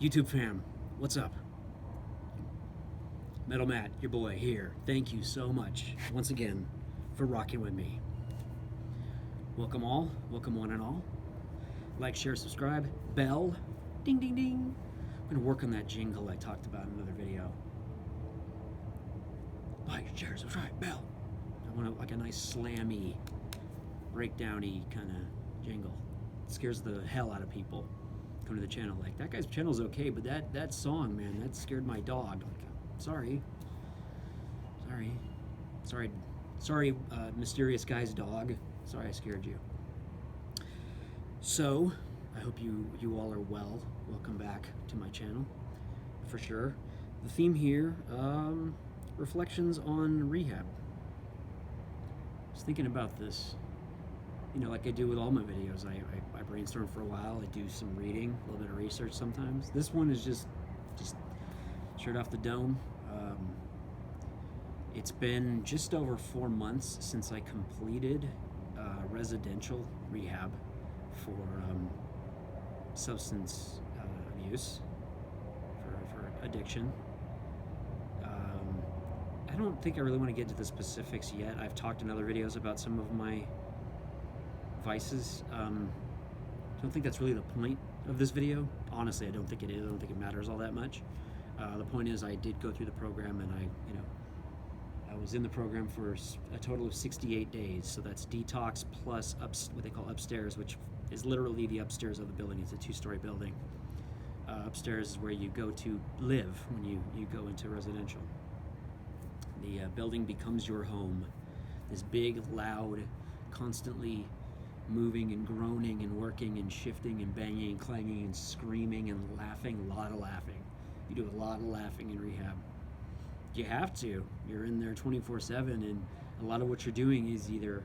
YouTube fam, what's up? Metal Matt, your boy here. Thank you so much once again for rocking with me. Welcome all, welcome one and all. Like, share, subscribe, bell, ding ding ding. I'm gonna work on that jingle I talked about in another video. Like, share, subscribe, bell. I want like a nice slammy, breakdowny kind of jingle. It scares the hell out of people. Come to the channel like, that guy's channel's okay, but that song, man, that scared my dog. Like, sorry, mysterious guy's dog. Sorry I scared you. So I hope you all are well. Welcome back to my channel for sure. The theme here, reflections on rehab. I was thinking about this, you know, like I do with all my videos. I brainstorm for a while. I do some reading, a little bit of research sometimes. This one is just straight off the dome. It's been just over 4 months since I completed residential rehab for substance abuse, for addiction. I don't think I really want to get into the specifics yet. I've talked in other videos about some of my vices. I don't think that's really the point of this video. Honestly, I don't think it is. I don't think it matters all that much. The point is, I did go through the program, and I was in the program for a total of 68 days. So that's detox plus what they call upstairs, which is literally the upstairs of the building. It's a 2-story building. Upstairs is where you go to live when you go into residential. The building becomes your home. This big, loud, constantly moving and groaning and working and shifting and banging and clanging and screaming and laughing, a lot of laughing. You do a lot of laughing in rehab. You have to. You're in there 24/7, and a lot of what you're doing is either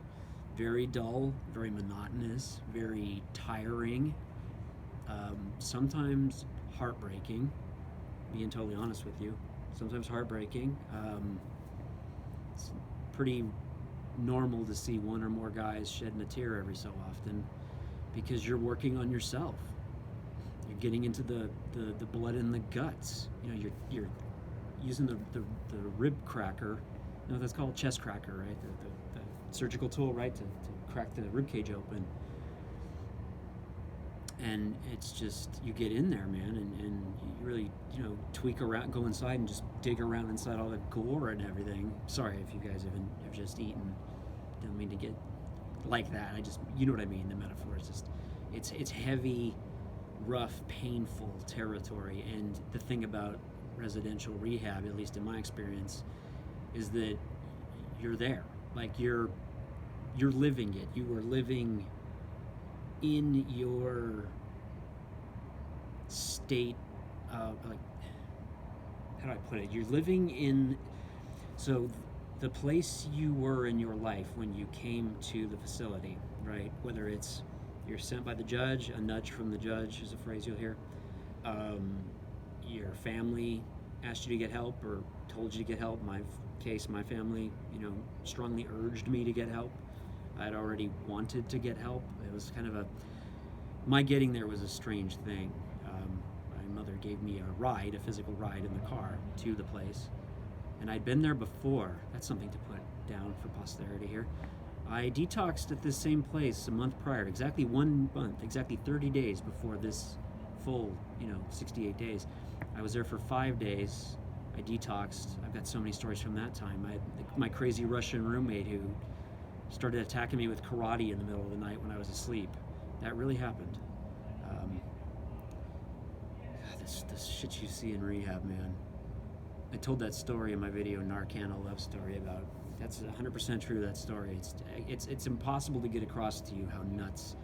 very dull, very monotonous, very tiring, sometimes heartbreaking, being totally honest with you. Sometimes heartbreaking. It's pretty normal to see one or more guys shedding a tear every so often because you're working on yourself. You're getting into the blood in the guts. You know, you're using the rib cracker. You know what that's called? Chest cracker, right? The surgical tool, right? To crack the rib cage open. And it's just, you get in there, man, and you really, tweak around, go inside and just dig around inside all the gore and everything. Sorry if you guys have just eaten. Don't mean to get like that. You know what I mean, the metaphor is just, it's heavy, rough, painful territory. And the thing about residential rehab, at least in my experience, is that you're there. Like, you're living it. You are living in your state of, like, how do I put it? You're living in, so the place you were in your life when you came to the facility, right? Whether it's you're sent by the judge, a nudge from the judge is a phrase you'll hear. Your family asked you to get help or told you to get help. My case, my family, strongly urged me to get help. I'd already wanted to get help. It was kind of my getting there was a strange thing. My mother gave me a physical ride in the car to the place. And I'd been there before. That's something to put down for posterity here. I detoxed at this same place a month prior, exactly 1 month, exactly 30 days before this full, 68 days. I was there for 5 days. I detoxed. I've got so many stories from that time. My crazy Russian roommate who started attacking me with karate in the middle of the night when I was asleep. That really happened. This shit you see in rehab, man. I told that story in my video, Narcan, a love story, about, that's 100% true, that story. It's impossible to get across to you how nuts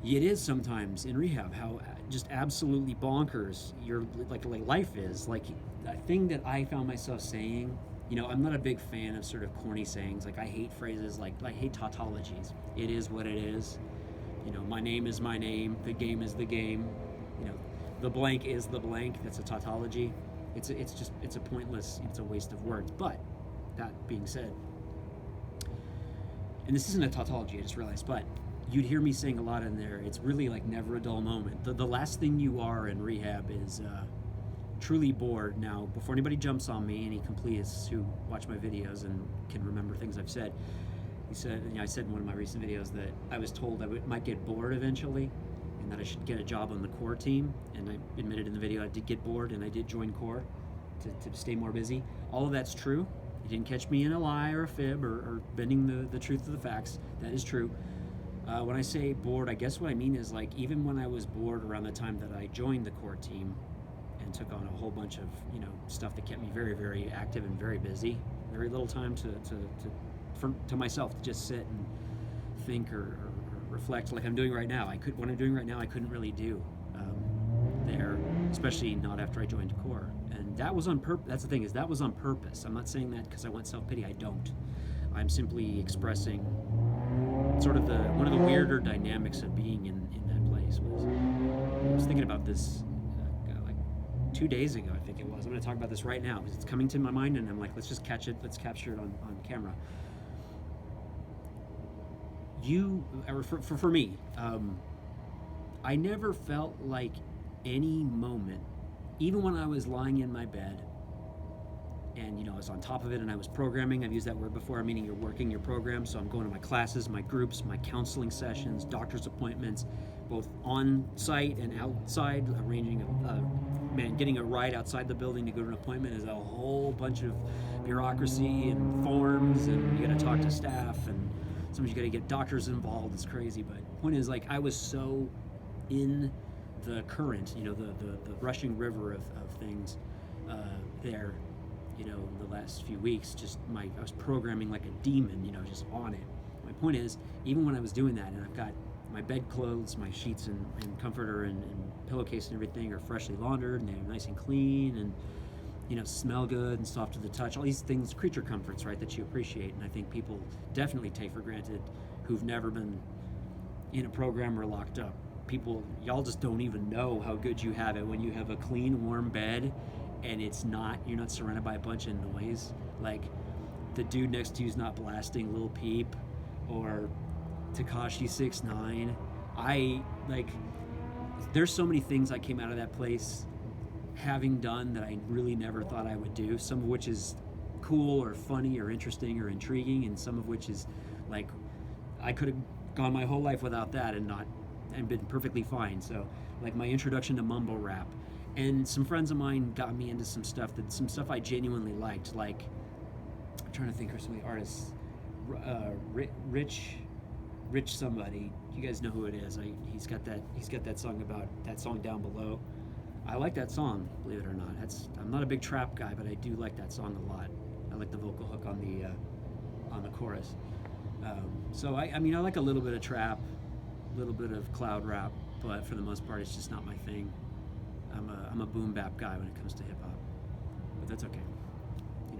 it is sometimes in rehab, how just absolutely bonkers your like life is. Like, a thing that I found myself saying, I'm not a big fan of sort of corny sayings. Like, I hate phrases like, I hate tautologies. It is what it is. My name is my name. The game is the game. The blank is the blank. That's a tautology. It's a pointless, it's a waste of words. But that being said, and this isn't a tautology, I just realized, but you'd hear me saying a lot in there. It's really like never a dull moment. The last thing you are in rehab is truly bored. Now, before anybody jumps on me, any completists who watch my videos and can remember things I've said, I said in one of my recent videos that I was told I might get bored eventually, and that I should get a job on the core team. And I admitted in the video I did get bored, and I did join core to stay more busy. All of that's true. You didn't catch me in a lie or a fib or bending the truth of the facts. That is true. When I say bored, I guess what I mean is like even when I was bored around the time that I joined the core team and took on a whole bunch of stuff that kept me very, very active and very busy, very little time to myself to just sit and think or reflect like I'm doing right now. What I'm doing right now I couldn't really do there, especially not after I joined core. And that was on purpose. That's the thing, is that was on purpose. I'm not saying that because I want self-pity. I don't. I'm simply expressing sort of one of the weirder dynamics of being in that place. I was thinking about this like 2 days ago, I think it was. I'm going to talk about this right now because it's coming to my mind, and I'm like, let's capture it on camera. For me, I never felt like any moment, even when I was lying in my bed and I was on top of it and I was programming. I've used that word before, meaning you're working your program. So I'm going to my classes, my groups, my counseling sessions, doctor's appointments, both on site and outside. Arranging getting a ride outside the building to go to an appointment is a whole bunch of bureaucracy and forms, and you got to talk to staff, and sometimes you got to get doctors involved. It's crazy. But the point is, like, I was so in the current, the rushing river of things there, the last few weeks. I was programming like a demon, just on it. My point is, even when I was doing that, and I've got my bed clothes, my sheets and comforter and pillowcase and everything are freshly laundered and they're nice and clean and smell good and soft to the touch. All these things, creature comforts, right, that you appreciate, and I think people definitely take for granted who've never been in a program or locked up. Y'all just don't even know how good you have it when you have a clean, warm bed and you're not surrounded by a bunch of noise. Like the dude next to you's not blasting Lil Peep or Tekashi 6ix9ine. There's so many things I came out of that place having done that I really never thought I would do, some of which is cool or funny or interesting or intriguing, and some of which is like I could have gone my whole life without that and been perfectly fine. So like my introduction to mumble rap, and some friends of mine got me into some stuff I genuinely liked. Like I'm trying to think of some of the artists. Rich somebody, you guys know who it is. He's got that song Down Below. I like that song, believe it or not. I'm not a big trap guy, but I do like that song a lot. I like the vocal hook on the chorus. So I like a little bit of trap, a little bit of cloud rap, but for the most part, it's just not my thing. I'm a boom bap guy when it comes to hip hop, but that's okay.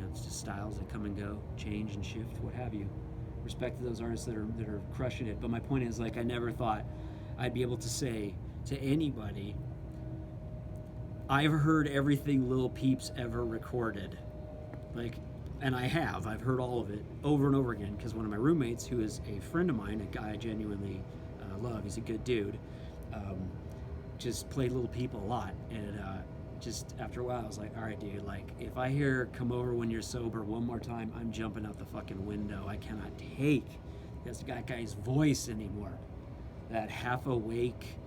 It's just styles that come and go, change and shift, what have you. Respect to those artists that are crushing it. But my point is, like, I never thought I'd be able to say to anybody, I've heard everything Lil Peep's ever recorded. And I've heard all of it over and over again, because one of my roommates, who is a friend of mine, a guy I genuinely love, he's a good dude, just played Lil Peep a lot. And just after a while, I was like, all right, dude, like, if I hear Come Over When You're Sober one more time, I'm jumping out the fucking window. I cannot take that guy's voice anymore. That half awake,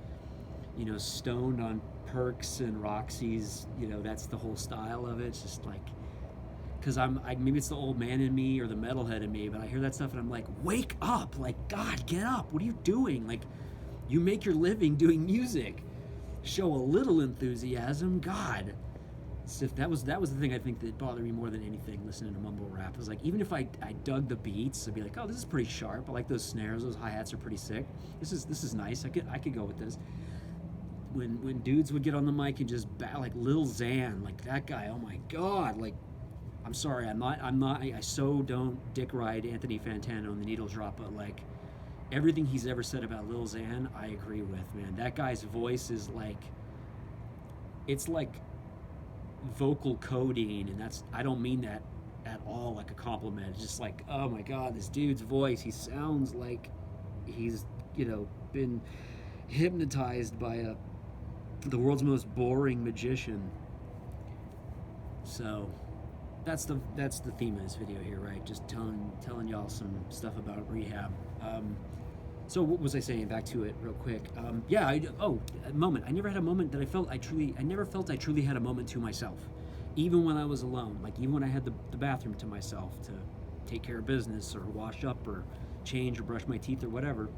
stoned on perks and Roxy's, that's the whole style of it. It's just like, because maybe it's the old man in me or the metalhead in me, but I hear that stuff and I'm like, wake up, like, God, get up. What are you doing? Like, you make your living doing music. Show a little enthusiasm, God. So that was the thing I think that bothered me more than anything listening to mumble rap. It was like, even if I dug the beats, I'd be like, oh, this is pretty sharp. I like those snares, those hi-hats are pretty sick. This is nice. I could go with this. When dudes would get on the mic and just like Lil Xan, like that guy, oh my God, like, I'm sorry, I so don't dick ride Anthony Fantano and the needle drop, but like, everything he's ever said about Lil Xan, I agree with, man. That guy's voice is like, it's like vocal codeine, and I don't mean that at all like a compliment. It's just like, oh my God, this dude's voice, he sounds like he's been hypnotized by the world's most boring magician. So that's the theme of this video here, right? Just telling y'all some stuff about rehab. So what was I saying? Back to it real quick. A moment. I never had a moment that I never felt I truly had a moment to myself. Even when I was alone, like even when I had the bathroom to myself to take care of business or wash up or change or brush my teeth or whatever,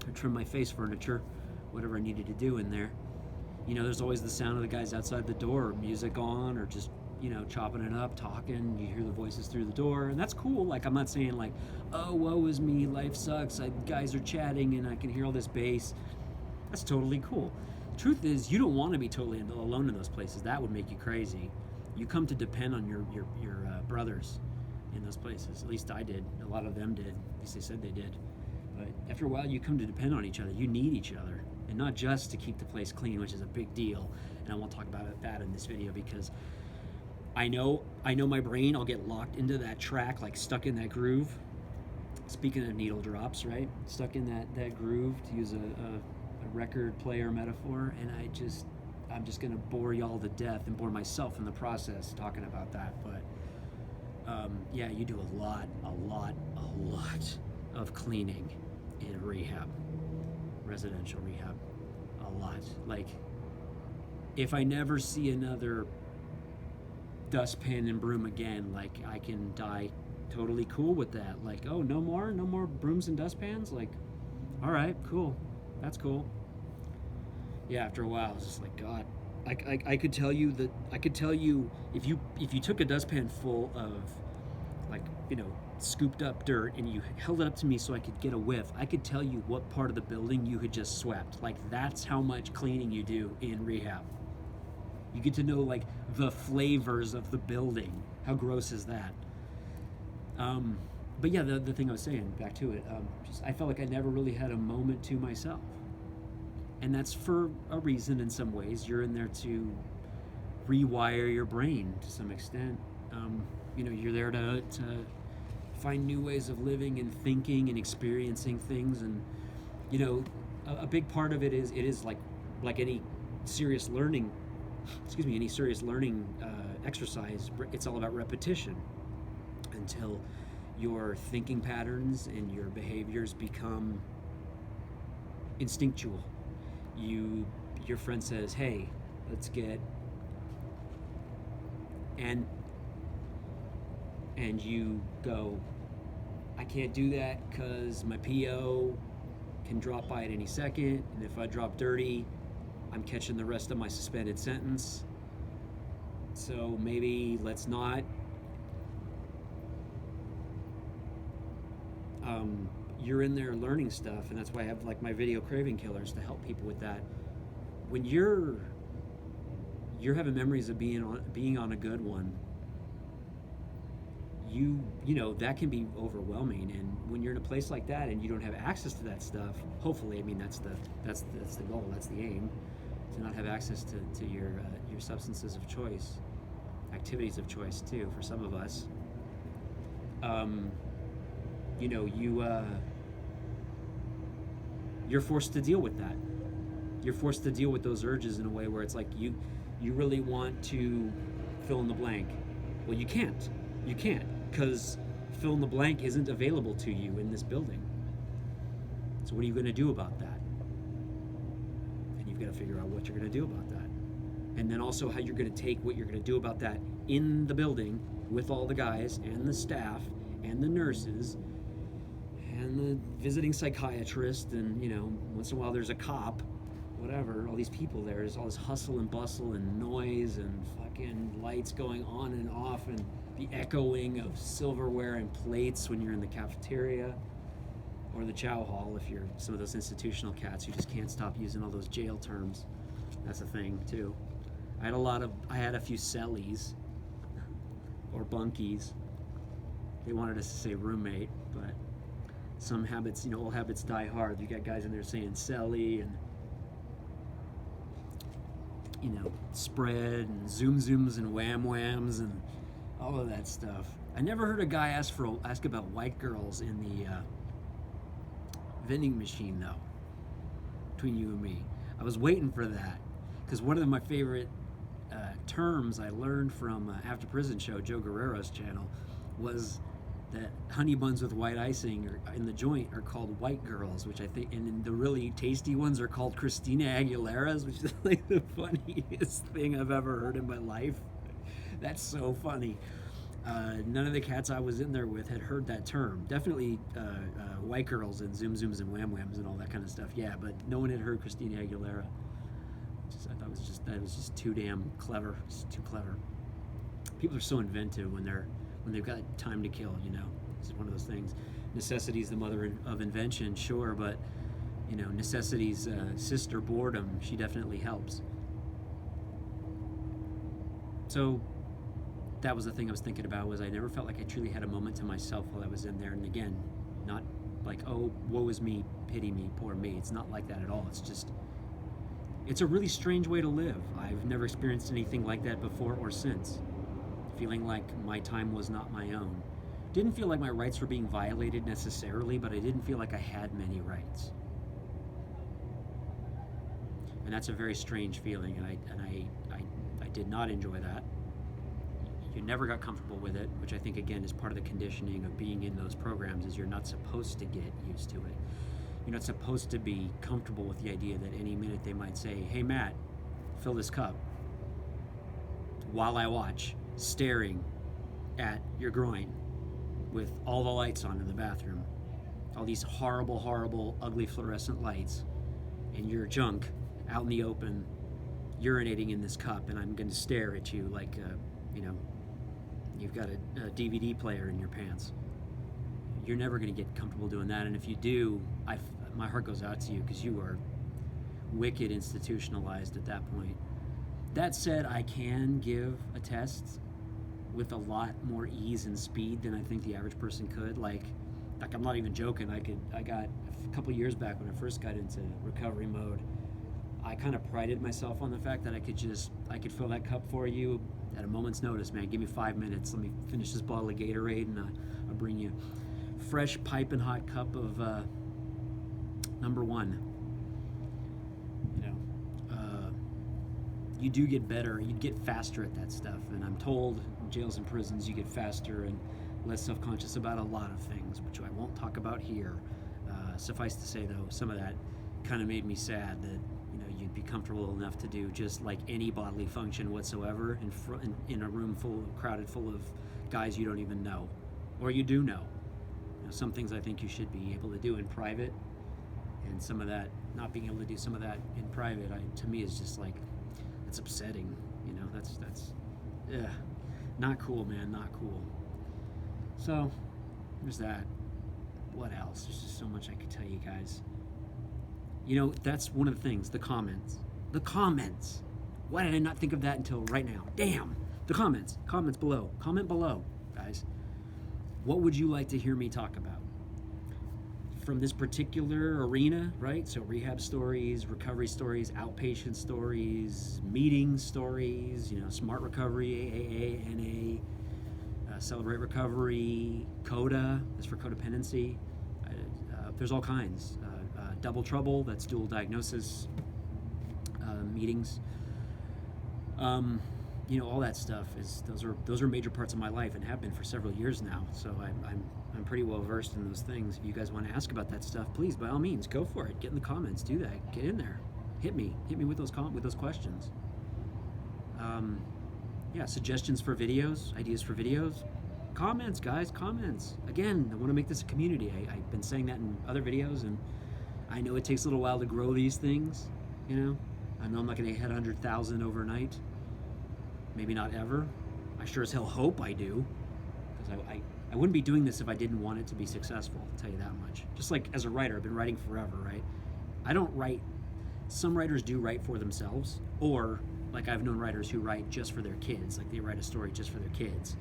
or trim my face furniture, whatever I needed to do in there. There's always the sound of the guys outside the door, music on, or just, chopping it up, talking. You hear the voices through the door, and that's cool. Like, I'm not saying like, oh, woe is me, life sucks, guys are chatting and I can hear all this bass. That's totally cool. Truth is, you don't want to be totally alone in those places. That would make you crazy. You come to depend on your brothers in those places. At least I did. A lot of them did. At least they said they did. But after a while, you come to depend on each other. You need each other. And not just to keep the place clean, which is a big deal. And I won't talk about that in this video because I know my brain, I'll get locked into that track, like stuck in that groove. Speaking of needle drops, right? Stuck in that groove, to use a record player metaphor. And I'm just gonna bore y'all to death and bore myself in the process talking about that. But yeah, you do a lot of cleaning in rehab. Residential rehab. A lot. Like, if I never see another dustpan and broom again, like, I can die totally cool with that. Like, oh, no more brooms and dustpans? Like, all right, cool. That's cool. Yeah, after a while, it's just like, God, I could tell you if you took a dustpan full of, like, scooped up dirt and you held it up to me so I could get a whiff, I could tell you what part of the building you had just swept. Like, that's how much cleaning you do in rehab. You get to know, like, the flavors of the building. How gross is that? But yeah, the thing I was saying, back to it, I felt like I never really had a moment to myself. And that's for a reason in some ways. You're in there to rewire your brain to some extent. You're there to find new ways of living and thinking and experiencing things. And, a big part of it is like any serious learning, exercise. It's all about repetition until your thinking patterns and your behaviors become instinctual. Your friend says, hey, let's get, and you go, I can't do that because my PO can drop by at any second, and if I drop dirty, I'm catching the rest of my suspended sentence. So maybe let's not. You're in there learning stuff, and that's why I have, like, my video Craving Killers to help people with that. When you're having memories of being on a good one, that can be overwhelming. And when you're in a place like that and you don't have access to that stuff, hopefully, I mean, that's the goal, that's the aim, to not have access to your substances of choice, activities of choice too, for some of us. You're forced to deal with that. You're forced to deal with those urges in a way where it's like you really want to fill in the blank. Well, you can't because fill in the blank isn't available to you in this building. So what are you going to do about that? And you've got to figure out what you're going to do about that. And then also how you're going to take what you're going to do about that in the building with all the guys and the staff and the nurses and the visiting psychiatrist, and once in a while there's a cop, whatever, all these people there. There's all this hustle and bustle and noise and fucking lights going on and off and the echoing of silverware and plates when you're in the cafeteria or the chow hall, if you're some of those institutional cats who just can't stop using all those jail terms. That's a thing too. I had a few cellies or bunkies. They wanted us to say roommate, but some habits, old habits die hard. You got guys in there saying celly and spread and zooms and whams and all of that stuff. I never heard a guy ask about white girls in vending machine, though, between you and me. I was waiting for that, because one of my favorite terms I learned from After Prison show, Joe Guerrero's channel, was that honey buns with white icing in the joint are called white girls, which I think, and the really tasty ones are called Christina Aguilera's, which is like the funniest thing I've ever heard in my life. That's so funny. None of the cats I was in there with had heard that term. Definitely white girls and Zoom Zooms and Wham Whams and all that kind of stuff. Yeah, but no one had heard Christina Aguilera. I thought that was just too damn clever. It's too clever. People are so inventive when they've got time to kill. It's one of those things. Necessity is the mother of invention, sure, but necessity's sister, boredom, she definitely helps. So that was the thing I was thinking about, was I never felt like I truly had a moment to myself while I was in there. And again, not like, oh, woe is me, pity me, poor me. It's not like that at all. It's a really strange way to live. I've never experienced anything like that before or since. Feeling like my time was not my own. Didn't feel like my rights were being violated necessarily, but I didn't feel like I had many rights. And that's a very strange feeling, and I did not enjoy that. You never got comfortable with it, which I think, again, is part of the conditioning of being in those programs, is you're not supposed to get used to it. You're not supposed to be comfortable with the idea that any minute they might say, hey, Matt, fill this cup, while I watch, staring at your groin with all the lights on in the bathroom, all these horrible, horrible, ugly fluorescent lights, and your junk out in the open, urinating in this cup, and I'm going to stare at you like, you've got a DVD player in your pants. You're never going to get comfortable doing that, and if you do, my heart goes out to you, because you are wicked institutionalized at that point. That said, I can give a test with a lot more ease and speed than I think the average person could. Like I'm not even joking. I got a couple years back when I first got into recovery mode, I kind of prided myself on the fact that I could fill that cup for you at a moment's notice, man. Give me 5 minutes. Let me finish this bottle of Gatorade, and I'll bring you fresh piping hot cup of number one. You do get better. You get faster at that stuff, and I'm told in jails and prisons you get faster and less self-conscious about a lot of things, which I won't talk about here. Suffice to say, though, some of that kind of made me sad that you'd be comfortable enough to do just like any bodily function whatsoever in a room crowded full of guys you don't even know, or you do know. Some things I think you should be able to do in private, and some of that, not being able to do some of that in private, to me is just like, it's upsetting. That's not cool, man, not cool. So there's that. What else? There's just so much I could tell you guys. That's one of the things, the comments. Why did I not think of that until right now? Damn. The comments below. Comment below, guys. What would you like to hear me talk about from this particular arena, right? So rehab stories, recovery stories, outpatient stories, meeting stories, smart recovery, AAA, NA, celebrate recovery, CODA, that's for codependency. There's all kinds. Double trouble, that's dual diagnosis meetings. All that stuff those are major parts of my life and have been for several years now. So I'm pretty well versed in those things. If you guys want to ask about that stuff, please, by all means, go for it. Get in the comments. Do that. Get in there. Hit me with those questions. Suggestions for videos, ideas for videos. Comments, guys, comments. Again, I want to make this a community. I've been saying that in other videos, and I know it takes a little while to grow these things. I know I'm not going to hit 100,000 overnight. Maybe not ever. I sure as hell hope I do, because I wouldn't be doing this if I didn't want it to be successful, I'll tell you that much. Just like as a writer, I've been writing forever, right? I don't write, some writers do write for themselves, or like I've known writers who write just for their kids, like they write a story just for their kids,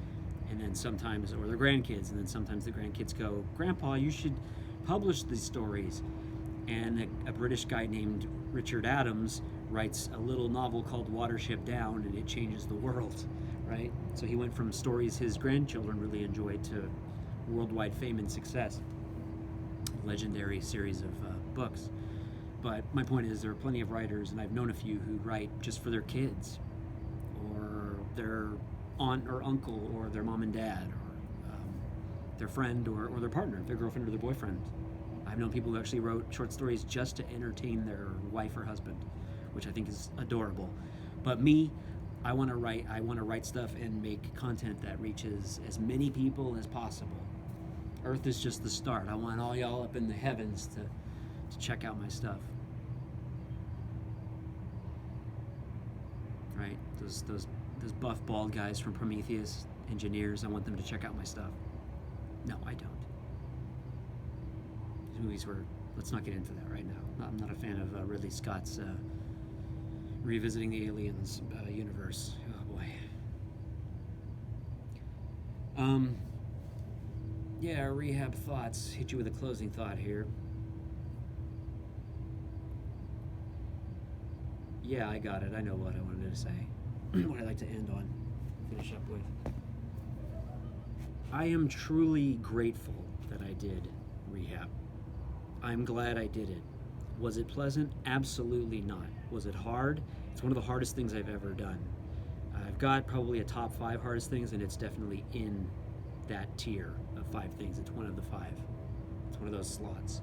and then sometimes, or their grandkids, and then sometimes the grandkids go, Grandpa, you should publish these stories. And a British guy named Richard Adams writes a little novel called Watership Down, and it changes the world, right? So he went from stories his grandchildren really enjoyed to worldwide fame and success. legendary series of books. But my point is, there are plenty of writers, and I've known a few who write just for their kids, or their aunt or uncle, or their mom and dad, or their friend, or their partner, their girlfriend or their boyfriend. I've known people who actually wrote short stories just to entertain their wife or husband, which I think is adorable. But me, I want to write stuff and make content that reaches as many people as possible. Earth is just the start. I want all y'all up in the heavens to check out my stuff. Right? Those buff bald guys from Prometheus, engineers, I want them to check out my stuff. No, I don't. These movies were, let's not get into that right now. I'm not a fan of Ridley Scott's revisiting the Aliens universe. Oh boy. Yeah, Rehab thoughts. Hit you with a closing thought here. Yeah, I got it. I know what I wanted to say. What I'd like to end on. Finish up with. I am truly grateful that I did Rehab. I'm glad I did it. Was it pleasant? Absolutely not. Was it hard? It's one of the hardest things I've ever done. I've got probably a top 5 hardest things, and it's definitely in that tier of 5 things. It's one of the 5. It's one of those slots.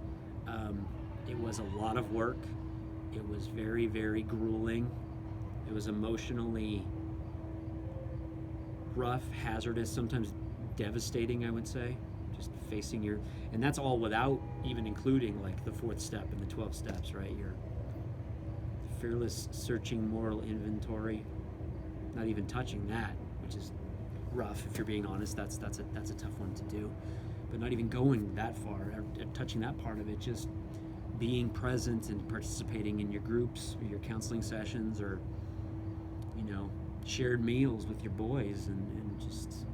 It was a lot of work. It was very, very grueling. It was emotionally rough, hazardous, sometimes devastating, I would say. Just facing your, and that's all without even including like the 4th step and the 12 steps, right? Your fearless searching moral inventory. Not even touching that, which is rough if you're being honest. That's a tough one to do. But not even going that far, touching that part of it, just being present and participating in your groups or your counseling sessions, or shared meals with your boys, and just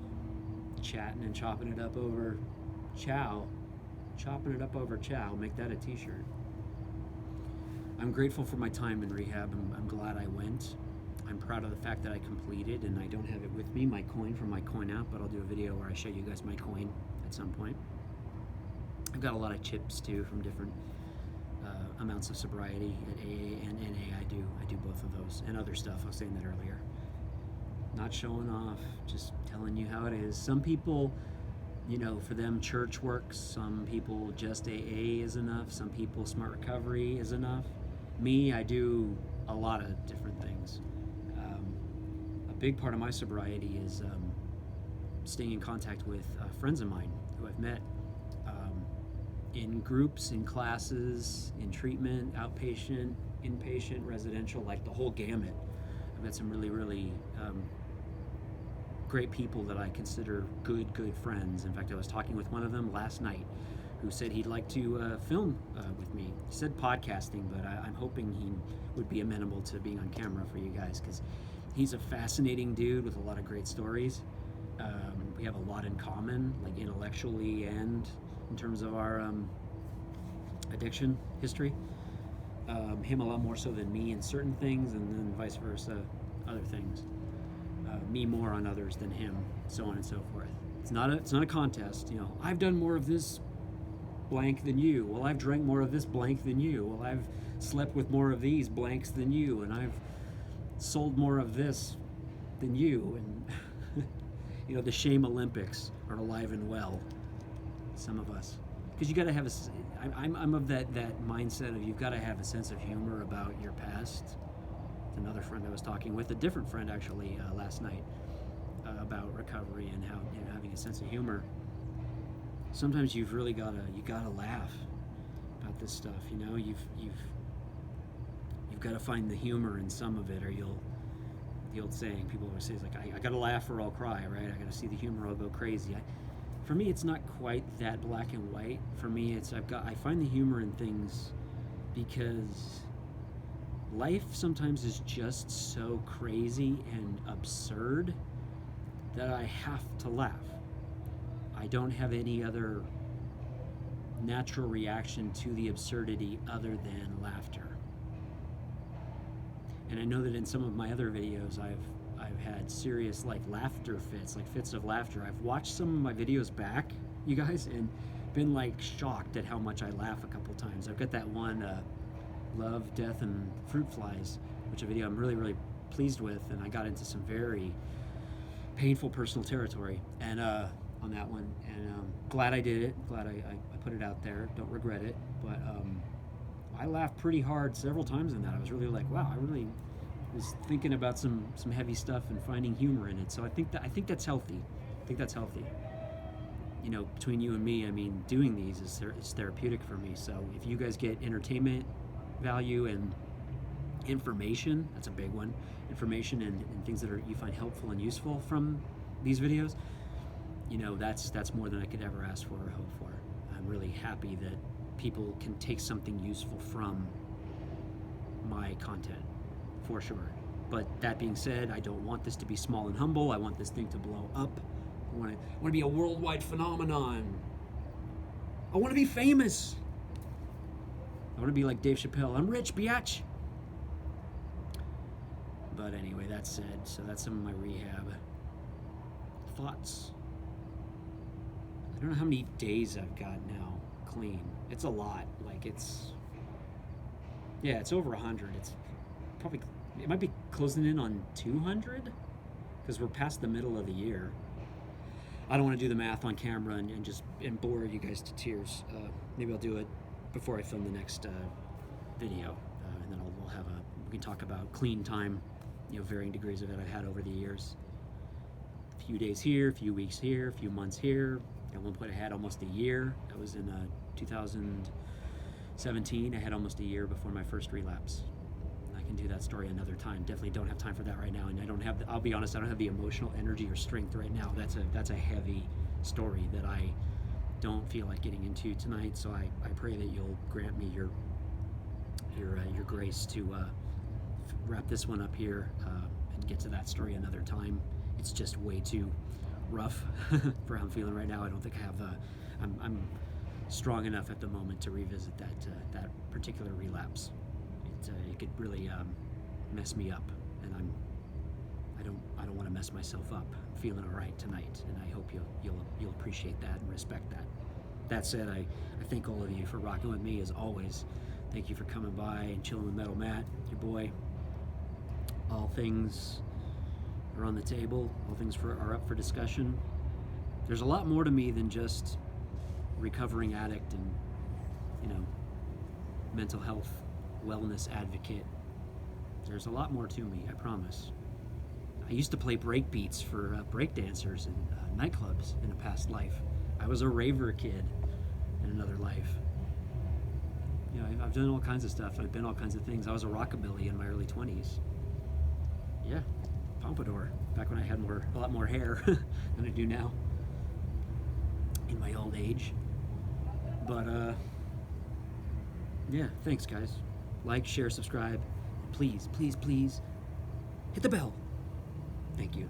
chatting and chopping it up over chow. Make that a t-shirt. I'm grateful for my time in rehab. I'm glad I went. I'm proud of the fact that I completed, and I don't have it with me, my coin from my coin app, but I'll do a video where I show you guys my coin at some point. I've got a lot of chips too from different amounts of sobriety at AA and NA. I do both of those, and other stuff. I was saying that earlier. Not showing off, just telling you how it is. Some people, for them church works. Some people just AA is enough. Some people smart recovery is enough. Me, I do a lot of different things. A big part of my sobriety is staying in contact with friends of mine who I've met in groups, in classes, in treatment, outpatient, inpatient, residential, like the whole gamut. I've got some really, really great people that I consider good friends. In fact, I was talking with one of them last night who said he'd like to film with me. He said podcasting, but I'm hoping he would be amenable to being on camera for you guys, because he's a fascinating dude with a lot of great stories. We have a lot in common, like intellectually and in terms of our addiction history. Him a lot more so than me in certain things, and then vice versa, other things. Me more on others than him, so on and so forth. It's not a contest. I've done more of this blank than you. Well, I've drank more of this blank than you. Well, I've slept with more of these blanks than you, and I've sold more of this than you. And the shame Olympics are alive and well. Some of us, because you got to have I'm of that mindset of you've got to have a sense of humor about your past. Another friend I was talking with, a different friend actually, last night, about recovery and how having a sense of humor. Sometimes you've really gotta laugh about this stuff. You've got to find the humor in some of it, or the old saying people always say is like, I gotta laugh or I'll cry, right? I gotta see the humor or I'll go crazy. For me, it's not quite that black and white. For me, I find the humor in things because life sometimes is just so crazy and absurd that I have to laugh. I don't have any other natural reaction to the absurdity other than laughter. And I know that in some of my other videos I've had serious laughter fits, fits of laughter. I've watched some of my videos back, you guys, and been like shocked at how much I laugh a couple times. I've got that one, Love, Death, and Fruit Flies, which a video I'm really, really pleased with, and I got into some very painful personal territory and on that one, and glad I did it. Glad I put it out there. Don't regret it, but I laughed pretty hard several times in that. I was really like, wow, I really was thinking about some heavy stuff and finding humor in it. So I think that's healthy. I think that's healthy. You know, between you and me, I mean, doing these is therapeutic for me. So if you guys get entertainment value and information, that's a big one, information and things that you find helpful and useful from these videos, you know, that's more than I could ever ask for or hope for. I'm really happy that people can take something useful from my content, for sure. But that being said, I don't want this to be small and humble. I want this thing to blow up. I want to be a worldwide phenomenon. I want to be famous. I want to be like Dave Chappelle. I'm rich, biatch. But anyway, that said, so that's some of my rehab thoughts. I don't know how many days I've got now clean. It's a lot. Like it's over 100. It's probably, it might be closing in on 200 because we're past the middle of the year. I don't want to do the math on camera and bore you guys to tears. Maybe I'll do it before I film the next video, and then we can talk about clean time, you know, varying degrees of it I've had over the years. A few days here, a few weeks here, a few months here. At one point I had almost a year. That was in 2017. I had almost a year before my first relapse. I can do that story another time. Definitely don't have time for that right now, and I'll be honest, I don't have the emotional energy or strength right now. That's a heavy story that I don't feel like getting into tonight, so I pray that you'll grant me your grace to wrap this one up here and get to that story another time. It's just way too rough for how I'm feeling right now. I don't think I have I'm strong enough at the moment to revisit that particular relapse. It could really mess me up, and I don't want to mess myself up. I'm feeling all right tonight, and I hope you'll appreciate that and respect that. That said, I thank all of you for rocking with me as always. Thank you for coming by and chilling with Metal Matt, your boy. All things are on the table. All things are up for discussion. There's a lot more to me than just recovering addict and, you know, mental health wellness advocate. There's a lot more to me, I promise. I used to play break beats for break dancers in nightclubs in a past life. I was a raver kid in another life. You know, I've done all kinds of stuff. I've been all kinds of things. I was a rockabilly in my early 20s. Yeah, pompadour, back when I had a lot more hair than I do now in my old age. But yeah, thanks guys. Like, share, subscribe. Please, please, please hit the bell. Thank you.